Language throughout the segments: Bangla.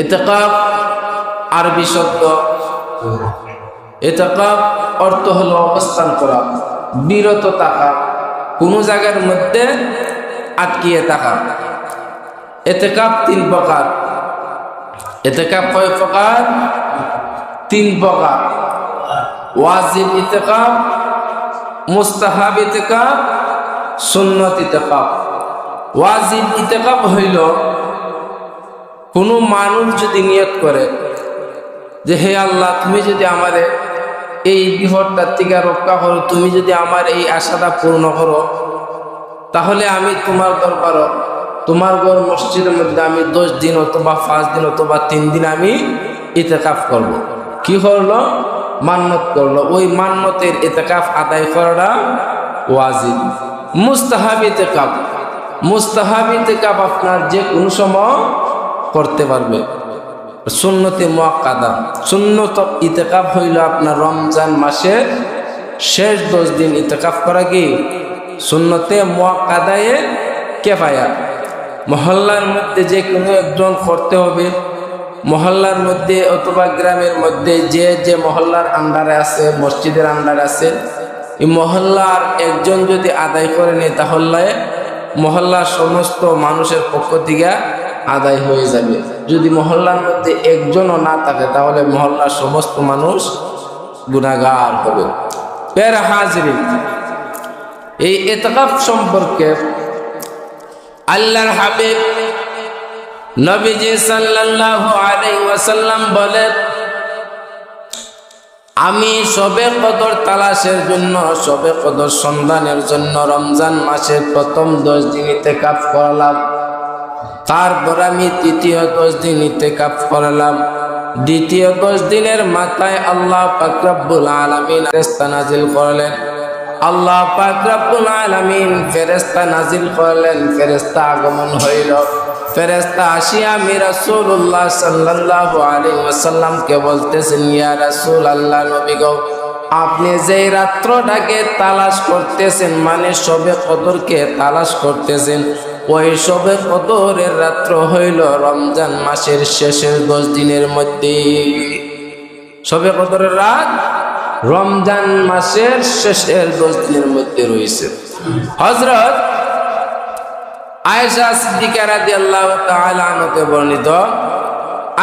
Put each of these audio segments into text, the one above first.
ইতিকাফ আরবি শব্দ। ইতিকাফ অর্থ হলো অবস্থান করা, বিরত থাকা, কোনো জায়গার মধ্যে আটকিয়ে থাকা। ইতিকাফ 3 প্রকার। ইতিকাফ কয় প্রকার? 3 প্রকার। ওয়াজিব ইতিকাফ, মুস্তাহাব ইতিকাফ, সুন্নত ইতিকাফ। ওয়াজিব ইতিকাফ হইল কোনো মানুষ যদি নিয়ত করে যে হে আল্লাহ, তুমি যদি আমারে এই বিপদটার থেকে রক্ষা করো, তুমি যদি আমার এই আশাটা পূর্ণ করো, তাহলে আমি তোমার দরবারে, তোমার ঘর মসজিদের মধ্যে আমি 10 দিন অথবা 5 দিন অথবা 3 দিন আমি ইতিকাফ করব। কি করলো? মান্নত করলো। ওই মান্নতের ইতিকাফ আদায় করাটা ওয়াজিব। মুস্তাহাব ইতিকাফ, মুস্তাহাব ইতিকাফ আপনার যে কোনো সময় করতে পারবে। সুন্নতে মুআক্কাদা, সুন্নত ইতিকাফ হইল আপনার রমজান মাসের শেষ 10 দিন ইতিকাফ করা কি সুন্নতে মুআক্কাদায়ে কিফায়া। মহল্লার মধ্যে যে কোনো একজন করতে হবে। মহল্লার মধ্যে অথবা গ্রামের মধ্যে যে যে মহল্লার আন্ডারে আছে, মসজিদের আন্ডারে আছে, এই মহল্লার একজন যদি আদায় করে নেয় তাহলে মহল্লার সমস্ত মানুষের পক্ষ থেকে আদায় হয়ে যাবে। যদি মহল্লার মধ্যে একজনও না থাকে তাহলে মহল্লার সমস্ত মানুষ গুনাহগার হবে। প্যারা হাজিরিন, এই ইতিকাফ সম্পর্কে আল্লাহর হাবিব নবীজি সাল্লাল্লাহু আলাইহি ওয়াসাল্লাম বলেন, আমি শবে কদর তালাশের জন্য, শবে কদর সন্ধানের জন্য রমজান মাসের প্রথম 10 দিন ইতিকাফ করলাম। তারপর আমি তৃতীয় 10 দিন ইতিকাফ করলাম। দ্বিতীয় 10 দিনের মাথায় আল্লাহ পাক রব্বুল আলামিন ফেরেশতা নাজিল করলেন। আল্লাহ পাক রব্বুল আলামিন ফেরেশতা নাজিল করলেন। ফেরেশতা আগমন হইল। ফেরেশতা আসিয়া আমি রাসূলুল্লাহ সাল্লাল্লাহু আলাইহি ওয়াসাল্লামকে বলতেছেন, ইয়া রাসূলুল্লাহ, নবী গো, আপনি যেই রাত্রটাকে তালাশ করতেছেন, মানে শবে কদরকে তালাশ করতেছেন, ওই শবে কদরের রাত্র হইল রমজান মাসের শেষের 10 দিনের মধ্যে। শবে কদরের রাত রমজান মাসের শেষের 10 দিনের মধ্যে রয়েছে। হযরত আয়েশা সিদ্দিকা রাদিয়াল্লাহু তাআলা আনহাতে বর্ণিত,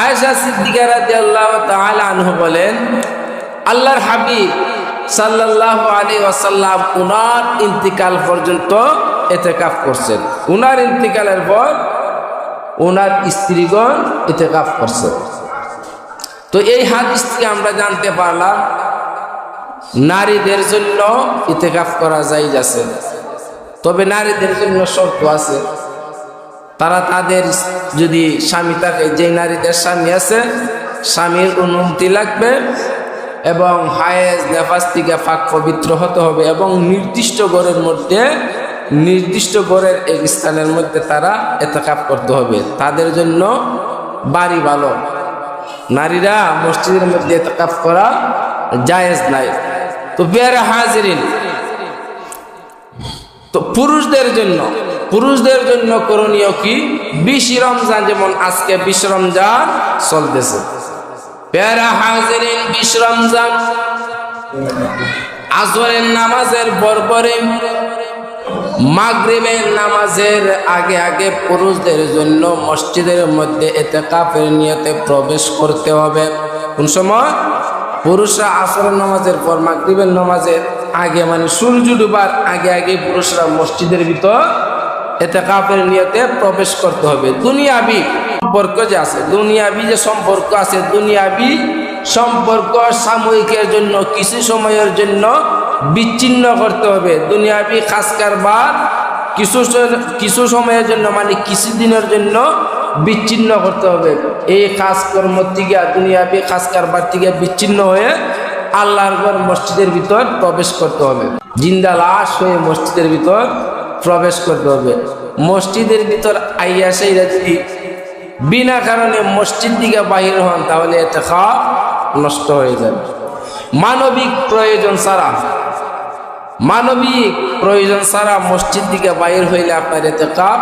আয়েশা সিদ্দিকা রাদিয়াল্লাহু তাআলা আনহা বলেন, আল্লাহর হাবিব সাল্লাল্লাহু আলাইহি ওয়াসাল্লাম উনার ইন্তিকাল পর্যন্ত ইতিকাফ করছেন। উনার ইন্তিকালের পর উনার স্ত্রীগণ ইতিকাফ করছেন। তো এই হাদিস থেকে আমরা জানতে পারলাম নারীদের জন্য ইতিকাফ করা জায়েজ আছে। তবে নারীদের জন্য শর্ত আছে। তারা তাদের যদি স্বামী থাকে, যে নারীদের স্বামী আছে, স্বামীর অনুমতি লাগবে এবং হায়েজ নেফাস থেকে পাক পবিত্র হতে হবে এবং নির্দিষ্ট ঘরের মধ্যে, নির্দিষ্ট ঘরের এক স্থানের মধ্যে তারা ইতিকাফ করতে হবে। তাদের জন্য বাড়ি ভালো। নারীরা মসজিদের মধ্যে ইতিকাফ করা জায়েজ নাই। তো প্রিয় হাজিরিন, তো পুরুষদের জন্য করণীয় কি? 20 রমজান, যেমন আজকে 20 রমজান চলতেছে। প্রিয় হাজিরিন, 20 রমজান আসরের নামাজের পরে মাগরিবের নামাজের আগে পুরুষদের জন্য মসজিদের মধ্যে ইতিকাফের নিয়তে প্রবেশ করতে হবে। কোন সময়? পুরুষরা আসরের নামাজের পর মাগরিবের নামাজের আগে, মানে সূর্য ডুবার আগে পুরুষরা মসজিদের ভিতর ইতিকাফের নিয়তে প্রবেশ করতে হবে। দুনিয়াবি সম্পর্ক যে আছে, দুনিয়াবি যে সম্পর্ক আছে, দুনিয়াবি সম্পর্ক সাময়িকের জন্য, কিছু সময়ের জন্য বিচ্ছিন্ন করতে হবে। দুনিয়াবি খাস কারবার কিছু সময়ের জন্য, মানে কিছুদিনের জন্য বিচ্ছিন্ন করতে হবে। এই খাস কর্ম থেকে, দুনিয়াবি খাস কারবার থেকে বিচ্ছিন্ন হয়ে আল্লাহর ঘর মসজিদের ভিতর প্রবেশ করতে হবে। জিন্দা লাশ হয়ে মসজিদের ভিতর প্রবেশ করতে হবে। মসজিদের ভিতর আইয়া সেইরা যদি বিনা কারণে মসজিদ দিকে বাহির হন তাহলে ইতিকাফ নষ্ট হয়ে যাবে। মানবিক প্রয়োজন ছাড়া মসজিদ দিকে বাহির হইলে আপনার ইতিকাফ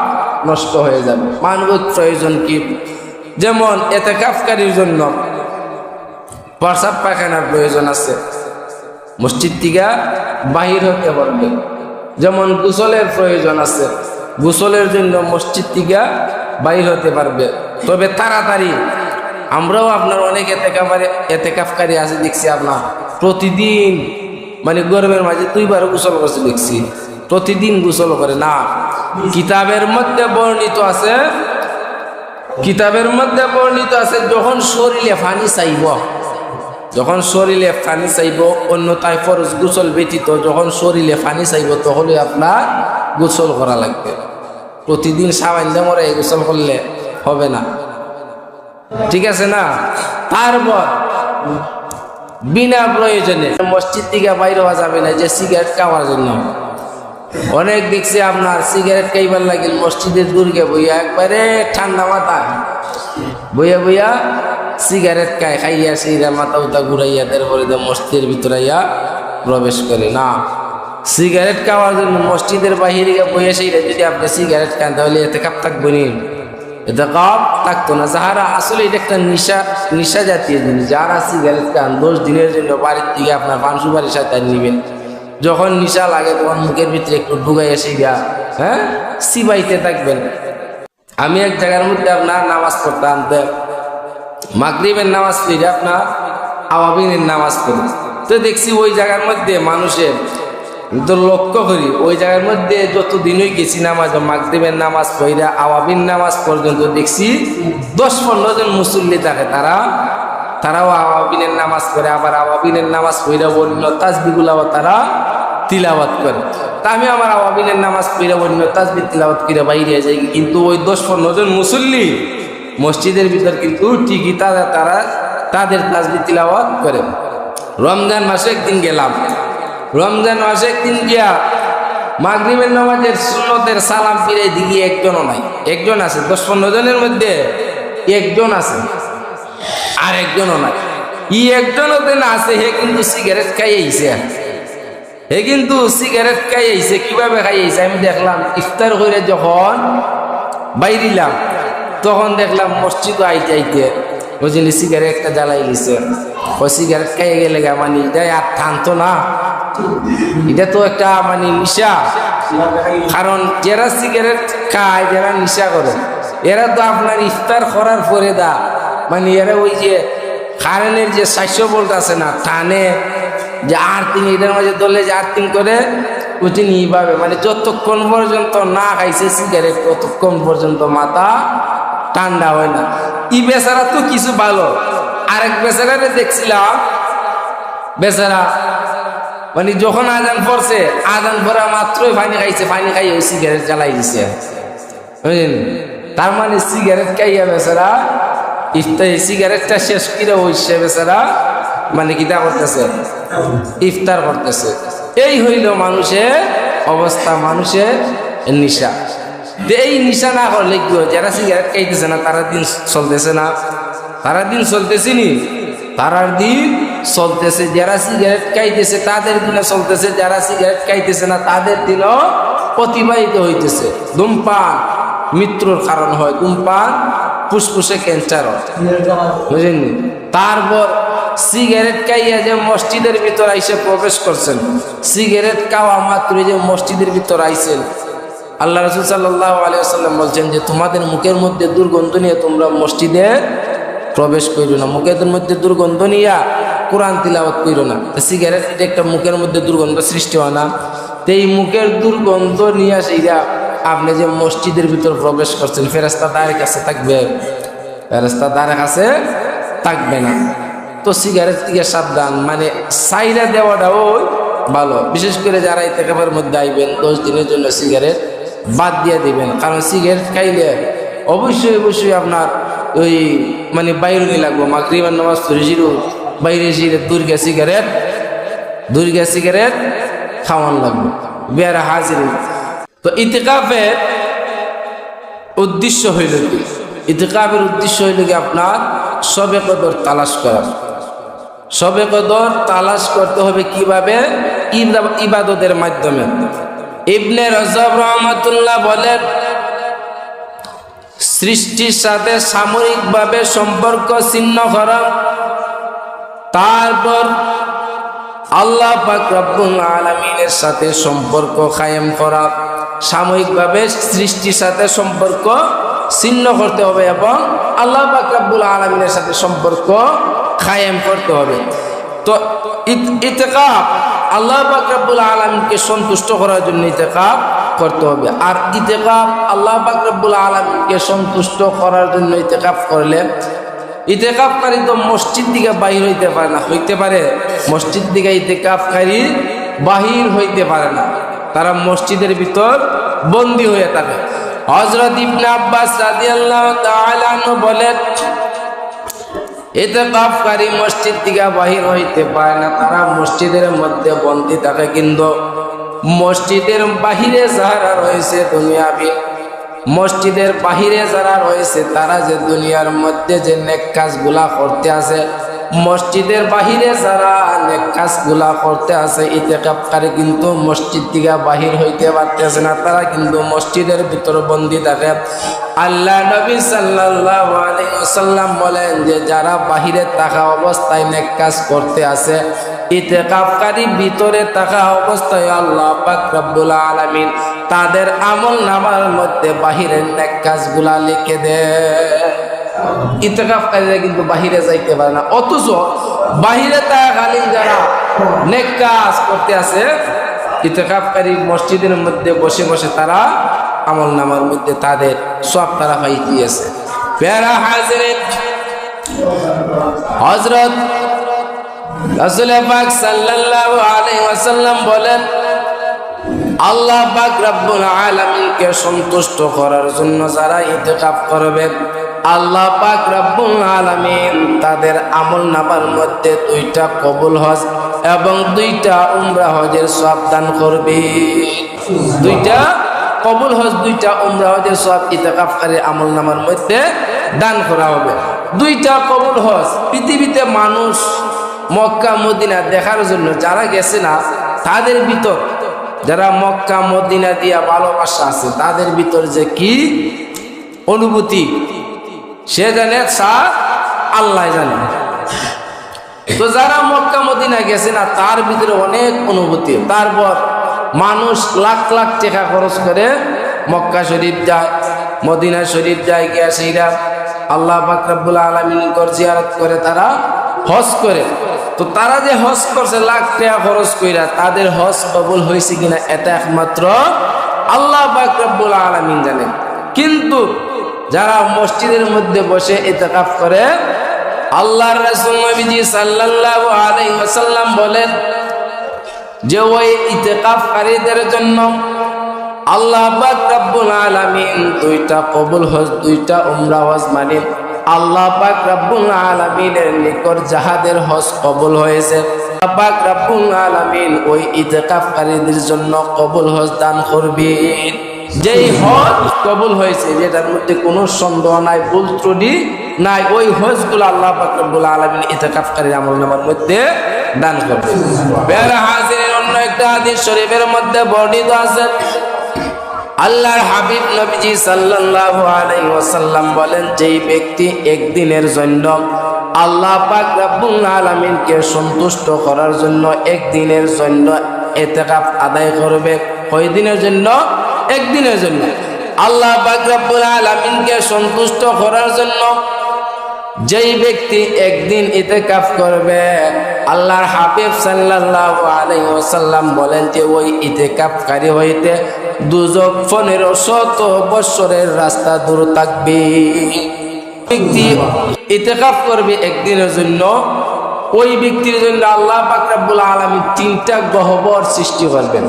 নষ্ট হয়ে যাবে। মানবিক প্রয়োজন কি? যেমন ইতিকাফকারীর জন্য প্রস্রাব পায়খানার প্রয়োজন আছে, মসজিদ থেকে বাহির হতে পারবে। যেমন গোসলের প্রয়োজন আছে, গোসলের জন্য মসজিদ থেকে বাহির হতে পারবে। তবে তাড়াতাড়ি, আমরাও আপনার অনেক ইতিকাফকারী আছে দেখছি আপনার প্রতিদিন মানে গরমের মাঝে 2 বার গোসল করছে দেখছি, প্রতিদিন গোসল করে না। কিতাবের মধ্যে বর্ণিত আছে, কিতাবের মধ্যে বর্ণিত আছে যখন শরীরে পানি চাইব, যখন শরীরে পানি চাইব, অন্যথায় ফরজ গোসল ব্যতীত যখন শরীরে পানি চাইব তখন আপনার গোসল করা লাগবে। প্রতিদিন সাবান মরে গোসল করলে হবে না, ঠিক আছে না? তারপর বিনা প্রয়োজনে মসজিদ থেকে বাইরে হওয়া যাবে না, যে সিগারেট খাওয়ার জন্য। অনেক দেখছি আপনার সিগারেট খাইবার লাগিল মসজিদের দুর্গে বইয়া, একবারে ঠান্ডা মাথা বইয়া বইয়া সিগারেট খাইয়া সেইরা মাথা উতা ঘুরাইয়া তারপরে মসজিদের ভিতরে প্রবেশ করে না। সিগারেট খাওয়ার জন্য মসজিদের বাহিরে বইয়া সেইরা যদি আপনি সিগারেট খান তাহলে ইতিকাফ থাকবে নি, ইতিকাফ থাকতো না। যারা আসলে এটা একটা নিশা জাতীয় জিনিস, যারা সিগারেট খান 10 দিনের জন্য বাড়ির থেকে আপনার পান সুপারির সাথে নিবেন, যখন নিশা লাগে তখন মুখের ভিতরে একটু ঢুকাই এসে সিবাইতে থাকবেন। আমি এক জায়গার মধ্যে আপনার নামাজ পড়তাম, মাগরিবের নামাজ পড়ে আপনার আওয়াবিনের নামাজ পড়ি, তো দেখছি ওই জায়গার মধ্যে মানুষের তো লক্ষ্য করি, ওই জায়গার মধ্যে যতদিনই গেছি নামাজ মাগরিবের নামাজ পড়া আওয়াবিন নামাজ পর্যন্ত দেখছি 10-15 জন মুসল্লি থাকে, তারাও আওয়াবিনের নামাজ পড়ে, আবার আওয়াবিনের নামাজ পড়া অন্য তাসবিহগুলাও তারা তিলাওয়াত করে। তা আমি আমার আওয়াবিনের নামাজ পড়া অন্য তাসবিহ তিলাওয়াত করে বাইরে যাই, কিন্তু ওই 10-15 জন মুসল্লি মসজিদের ভিতর কিন্তু ঠিকই তারা তাদের তাসবিহ তিলাওয়াত করে। রমজান মাসে একদিন গেলাম, রমজান মাসে একদিন গিয়া মাগরিবের নামাজের সুন্নতের সালাম ফিরে দিকে একজনও নাই, একজন আছে 10-15 জনের মধ্যে একজন আছে, আর একজনও নাই। একজনও না আছে, হে কিন্তু সিগারেট খাইয়েছে, হে কিন্তু সিগারেট খাইয়েছে। কিভাবে খাইয়েছে আমি দেখলাম, ইফতার করে যখন বাইরিলাম তখন দেখলাম মসজিদ আইতে আইতে বুঝলি সিগারেট একটা জ্বালাই দিছে। ওই সিগারেট খাইয়ে গেলে মানে এটাই আর থামতো না, এটা তো একটা মানে নিশা। কারণ যারা সিগারেট খায়, যারা নিশা করে, এরা তো আপনার ইফতার করার পরে মানে এরা ওই যে কারেন্টের যে 600 ভোল্ট আছে না, টানে যে আর্থিং, এটার মাঝে ধরলে যে আর্থিং করে ওইটি নিয়ে পাবে, মানে যতক্ষণ পর্যন্ত না খাইছে সিগারেট ততক্ষণ পর্যন্ত মাথা ঠান্ডা হয় না। বেচারা তো কিছু ভালো, আরেক বেচারারে দেখছিলাম, বেচারা মানে যখন আজান পড়ছে, আজান পড়া মাত্রই পানি খাইছে, পানি খাইয়ে ওই সিগারেট জ্বালাই দিছে, বুঝলেন? তার মানে সিগারেট খাইয়া বেচারা সিগারেটটা শেষ করে ওই সে বেচারা মানে কিতা করতেছে, ইফতার করতেছে। এই হইল মানুষের অবস্থা, মানুষের নিশা। এই নিশা না করলে কি হয়, যারা সিগারেট খাইতেছে না তারা দিন চলতেছে না, তারা দিন চলতেছে নি, তারার দিন চলতেছে। যারা সিগারেট খাইতেছে তাদের দিনে চলতেছে, যারা সিগারেট খাইতেছে না তাদের দিনও অতিবাহিত হইতেছে। ধূমপান মৃত্যুর কারণ হয়, ধূমপান ফুসফুসে ক্যান্সার হয়, বুঝলেন? তারপর সিগারেট খাইয়া যে মসজিদের ভিতর আইসে প্রবেশ করছেন, সিগারেট খাওয়া মাত্র যে মসজিদের ভিতর আইছেন, আল্লাহ রাসূল সাল্লাল্লাহু আলাইহি ওয়াসাল্লাম বলছেন যে তোমাদের মুখের মধ্যে দুর্গন্ধ নিয়ে তোমরা মসজিদে প্রবেশ করো না, মুখের মধ্যে দুর্গন্ধ নিয়ে কোরআন তিলাওয়াত করো না। সিগারেট এটা একটা মুখের মধ্যে দুর্গন্ধ সৃষ্টি হয় না, তো এই মুখের দুর্গন্ধ নিয়ে সেইটা আপনি যে মসজিদের ভিতর প্রবেশ করছেন, ফেরেশতা তার কাছে থাকবে, ফেরেশতা তার কাছে থাকবে না। তো সিগারেট থেকে সাবধান, মানে সাইরা দেওয়াটাও ভালো। বিশেষ করে যারা ইতিকাফের মধ্যে আইবেন 10 দিনের জন্য সিগারেট বাদ দিয়ে দিবেন, কারণ সিগারেট খাইলে অবশ্যই আপনার ওই মানে বাইরে লাগবো। মাগরিবের নামাজ পড়েছিল বাইরে দুর্গা সিগারেট খাওয়ান লাগবে, বেড়া হাজির। তো ইতিকাফের উদ্দেশ্য হইল কি? ইতিকাফের উদ্দেশ্য হইল কি আপনার শবে কদর তালাশ করা। শবে কদর তালাশ করতে হবে কিভাবে? ইবাদতের মাধ্যমে। ইবনে রজব রহমাতুল্লাহ বলেন, সৃষ্টির সাথে সাময়িকভাবে সম্পর্ক ছিন্ন করা, তারপর আল্লাহ পাক রব্বুল আলামিনের সাথে সম্পর্ক কায়েম করা। সাময়িকভাবে সৃষ্টির সাথে সম্পর্ক ছিন্ন করতে হবে এবং আল্লাহ পাক রব্বুল আলামিনের সাথে সম্পর্ক কায়েম করতে হবে। তো ইতিকাফ আল্লাহ পাক রব্বুল আলামিনকে সন্তুষ্ট করার জন্য ইতিকাফ করতে হবে। আর ইতিকাফ আল্লাহ পাক রব্বুল আলামিনকে সন্তুষ্ট করার জন্য ইতিকাফ করলে, ইতিকাফকারী তো মসজিদ দিকে বাহির হইতে পারে না, হইতে পারে মসজিদ দিকে ইতিকাফকারী বাহির হইতে পারে না, তারা মসজিদের ভিতর বন্দী হয়ে থাকে। হযরত ইবনে আব্বাস রাদিয়াল্লাহু তাআলা আনহু বলেন, ইতিকাফকারী মসজিদ থেকে বাহির হইতে পারে না, তারা মসজিদের মধ্যে বন্দী থাকে। কিন্তু মসজিদের বাহিরে যারা রয়েছে দুনিয়াবি, মসজিদের বাহিরে যারা রয়েছে তারা যে দুনিয়ার মধ্যে যে নেক কাজগুলা করতে আছে, মসজিদের বাহিরে যারা নেক কাজগুলা করতে আছে, ইতিকাফকারী কিন্তু মসজিদ থেকে বাহির হইতে পারতেছে না, তারা কিন্তু মসজিদের ভিতর বন্দী থাকে। আল্লাহ নবী সাল্লাল্লাহু আলাইহি ওয়াসাল্লাম বলেন যে যারা বাহিরে থাকা অবস্থায় নেক কাজ করতে আছে, ইতিকাফকারী ভিতরে থাকা অবস্থায় আল্লাহ পাক রব্বুল আলামিন তাদের আমল নামার মধ্যে বাহিরের নেক কাজগুলা লিখে দেয়। ইতিকাফকারীরা কিন্তু বাহিরে যাইতে পারে না, অথচ বাহিরে থাকাকালীন যারা নেক কাজ করতে আছে, ইতিকাফকারী মসজিদের মধ্যে বসে বসে তারা আমল নামার মধ্যে তাদের সব তারা পাইতেছে। প্যারা হাজিরিন, হযরত রাসূল পাক সাল্লাল্লাহু আলাইহি ওয়াসাল্লাম বলেন, আল্লাহ পাক রব্বুল আলামিনকে সন্তুষ্ট করার জন্য যারা ইতিকাফ করবে, আল্লাহ পাক রব্বুল আলামিন তাদের আমল নামার মধ্যে 2টা কবুল হজ এবং 2টা উমরা হজের সওয়াব দান করবে। 2টা কবুল হজ, 2টা উমরা হজের সওয়াব ইতিকাফকারীর আমল নামার মধ্যে দান করা হবে। 2টা কবুল হজ, পৃথিবীতে মানুষ মক্কা মদিনা দেখার জন্য যারা গেছে না, তাদের ভিতর যারা মক্কা মদিনা দিয়া ভালোবাসা আছে, তাদের ভিতর যে কি অনুভূতি সে জানে, স্যার আল্লাহ জানে। তো যারা মক্কা মদিনা গেছে না, তার ভিতরে অনেক অনুভূতি। তারপর মানুষ লাখ লাখ টাকা খরচ করে মক্কা শরীফ যায়, মদিনা শরীফ যায়, গিয়া সেইরা আল্লাহ পাক রব্বুল আলামিনের জিয়ারত করে, তারা হজ করে। তো তারা যে হজ করছে লাখ টাকা খরচ কইরা, তাদের হজ কবুল হয়েছে কিনা এটা একমাত্র আল্লাহ পাক রব্বুল আলামিন জানেন। কিন্তু যারা মসজিদের মধ্যে বসে ইতিকাফ করে, আল্লাহর রাসূল নবীজি সাল্লাল্লাহু আলাইহি ওয়াসাল্লাম বলেন যে ওই ইতিকাফকারীদের জন্য আল্লাহ পাক রব্বুল আলামিন 2টা কবুল হজ, 2টা উমরা হজ, মানে আল্লাহ পাক রব্বুল আলামিনের নিকট যাহাদের হজ কবুল হয়েছে, আল্লাহ পাক রব্বুল আলামিন ওই ইতিকাফকারীদের জন্য কবুল হজ দান করবেন। যেই হজ কবুল হয়েছে, যেটার মধ্যে কোনো সন্দেহ নাই, ভুল ত্রুটি নাই, ওই হজগুলো আল্লাহ পাক রব্বুল আলামিন ইতিকাফকারীর আমলনামার মধ্যে দান করবেন। প্যারা হাজিরের অন্য একটা হাদিস শরীফের মধ্যে বর্ণিত আছে, আল্লাহর হাবিব নবীজি সাল্লাল্লাহু আলাইহি ওয়াসাল্লাম বলেন, যেই ব্যক্তি একদিনের জন্য আল্লাহ পাক রব্বুল আলামিনকে সন্তুষ্ট করার জন্য একদিনের জন্য ইতিকাফ আদায় করবে, ওই দিনের জন্য, একদিনের জন্য আল্লাহ পাক রব্বুল আলামিনকে সন্তুষ্ট করার জন্য যেই ব্যক্তি একদিন ইতিকাফ করবে, আল্লাহর হাবিব সাল্লাল্লাহু আলাইহি ওয়াসাল্লাম বলেন যে ওই ইতিকাফকারী হইতে দুজক 1500 বছরের রাস্তা দূর থাকবে। ব্যক্তি ইতিকাফ করবে একদিনের জন্য, ওই ব্যক্তির জন্য আল্লাহ পাক রব্বুল আলামিন 3টা গহ্বর সৃষ্টি করবেন।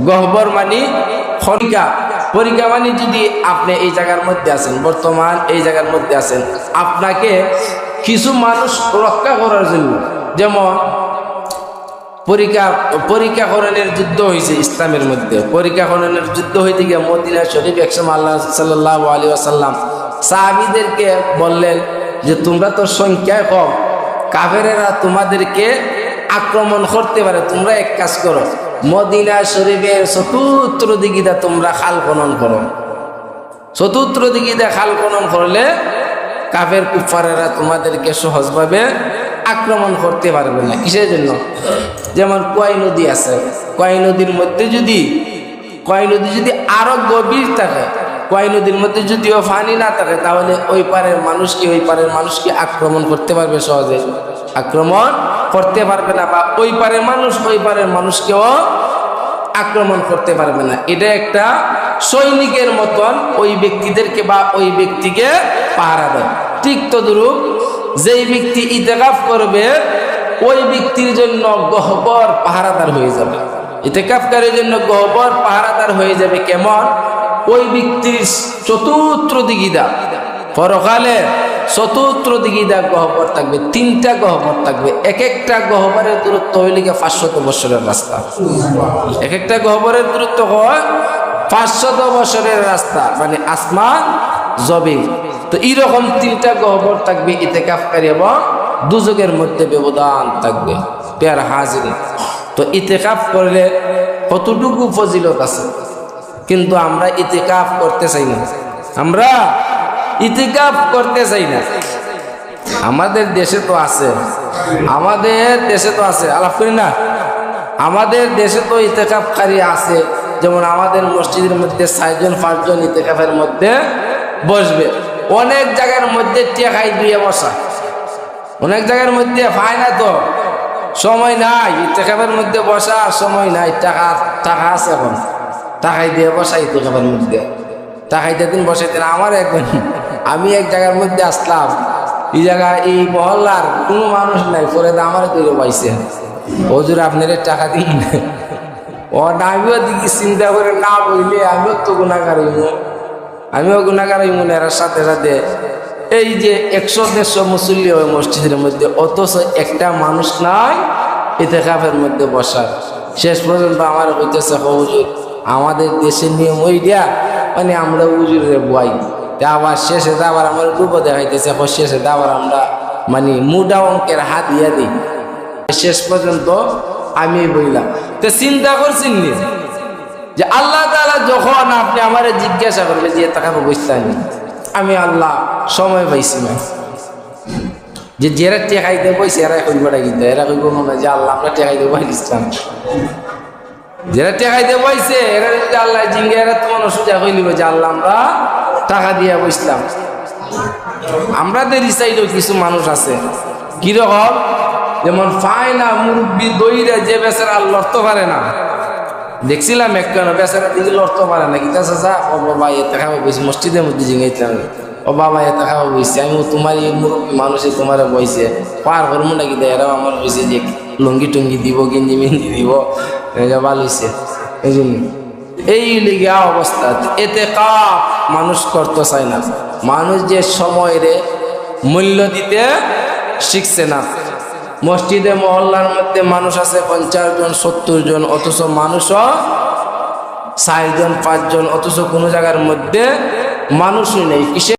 গহ্বর মানে পরীক্ষা, পরীক্ষা মানে যদি আপনি এই জায়গার মধ্যে আছেন, বর্তমান এই জায়গার মধ্যে আছেন, আপনাকে কিছু মানুষ রক্ষা করার জন্য, যেমন পরীক্ষাকরণের যুদ্ধ হয়েছে ইসলামের মধ্যে, পরীক্ষাকরণের যুদ্ধ হইতে গিয়ে মদিনা শরীফ একসময় আল্লাহ সাল্লাল্লাহু আলাইহি ওয়াসাল্লাম সাহাবীদেরকে বললেন যে তোমরা তো সংখ্যায় কম, কাফেরেরা তোমাদেরকে আক্রমণ করতে পারে, তোমরা এক কাজ করো, মদিনা শরীফের চতুর্থ দিকে তোমরা খাল খনন করো, চতুর্থ দিকে খাল খনন করলে কাফের কুফারেরা তোমাদেরকে সহজভাবে আক্রমণ করতে পারবে না। কিসের জন্য? যেমন কোয়াই নদী আছে, কোয়াই নদীর মধ্যে যদি আরো গভীর থাকে, কোয়াই নদীর মধ্যে যদিও পানি না থাকে, তাহলে ওই পারের মানুষকে আক্রমণ করতে পারবে, সহজে আক্রমণ করতে পারবে না, বা ওই পারের মানুষকেও আক্রমণ করতে পারবে না। এটা একটা সৈনিকের মতন ওই ব্যক্তিদেরকে বা ওই ব্যক্তিকে পাহারা দেয়। ঠিক তদ্রূপ যেই ব্যক্তি ইতিকাফ করবে ওই ব্যক্তির জন্য গহ্বর পাহারাদার হয়ে যাবে। ইতিকাফকারীর জন্য গহ্বর পাহারাদার হয়ে যাবে। কেমন? ওই ব্যক্তির চতুর্থ দিগিদা, পরকালে চতুর্থ দিগিদা গহ্বর থাকবে, 3টা গহ্বর থাকবে। এক একটা গহ্বরের দূরত্ব হইলে 500 বছরের রাস্তা। এক একটা গহ্বরের দূরত্ব হয় 500 বছরের রাস্তা, মানে আসমান জমিন। তো এইরকম 3টা গহ্বর থাকবে ইতিকাফকারী, এবং দুজকের মধ্যে ব্যবধান থাকবে। পেয়ার হাজির, তো ইতিকাফ করলে কতটুকু ফজিলত আছে, কিন্তু আমরা ইতিকাফ করতে চাই না। আমাদের দেশে তো আছে, আলাপ করি না, আমাদের দেশে তো ইতিকাফকারী আছে। যেমন আমাদের মসজিদের মধ্যে 4জন 5জন ইতিকাফের মধ্যে বসবে। অনেক জায়গার মধ্যে টেকাই দিয়ে বসা, অনেক জায়গার মধ্যে পায় না, তো সময় নাই ইতিকাফের মধ্যে বসার সময় নাই। টাকা আছে, এখন টাকাই দিয়ে বসা ইতিকাফের মধ্যে, টাকাই দিন বসাইতেন। আমি এক জায়গার মধ্যে আসলাম, এই জায়গায় এই মহল্লার কোনো মানুষ নাই, পরে আমার তৈরি পাইছে, হুজুর আপনার টাকা দিন। ও না, আমিও দিকে চিন্তা করে না বললে আমিও তো গুণাগার হইব, এর সাথে সাথে এই যে 100-150 মুসল্লি হয় মসজিদের মধ্যে, অথচ একটা মানুষ নাই ইতিকাফের মধ্যে বসার। শেষ পর্যন্ত আমার হইতেছে, হুজুর আমাদের দেশের নিয়ম ওই দিয়া, মানে আমরা হুজুরের বই আবার শেষে আবার আমার ডুবো দেখাইতেছে, শেষে আবার আমরা মানে মুডা অঙ্কের হাত দিয়া দিই। শেষ পর্যন্ত আমি বললাম, তো চিন্তা করছেন যে আল্লাহ তাআলা যখন আপনি আমার জিজ্ঞাসা করবে যে টাকা বুঝতেন, আমি আল্লাহ সময় পাইছি না, যে যারা টেকাইতে বইছে এরা কইবাটা কিন্তু এরা কইব মনে যে আল্লাহ আমরা টেকাইতে পাইছিলাম। যারা টেকাইতে বইছে এরা যদি আল্লাহ জিঙ্গে, এরা তোমার সোজা কইলিব যে আল্লাহ আমরা টাকা দিয়া বসলাম। আমাদের সাইডেও কিছু মানুষ আছে কিরকম, যেমন ফায়না মুরব্বী দইরা যে বেচারা লড়তে পারে না, দেখছিলাম একখানে বেচারা দিকে লড়তে পারে না, কি যা ও বাবা এতে খাবো বইছি, মসজিদের মধ্যে জিঙাইছিলাম, ও বাবা এতে খাবো বইছি, আমি তোমার এই মুরব্বী মানুষে তোমার বইছে পার করবো নাকি, এরাও আমার বইছে যে লুঙ্গি টুঙ্গি দিব, গেঞ্জি মেঞ্জি দিব, ভালো হয়েছে। এই জন্য এই লিগা অবস্থা। এতে কাপ মানুষ করতে চায় না, মানুষ যে সময়ের মূল্য দিতে শিখছে না। মসজিদে মহল্লার মধ্যে মানুষ আছে 50 জন 70 জন, অথচ মানুষও 4জন 5জন, অথচ কোনো জায়গার মধ্যে মানুষই নেই। কিসে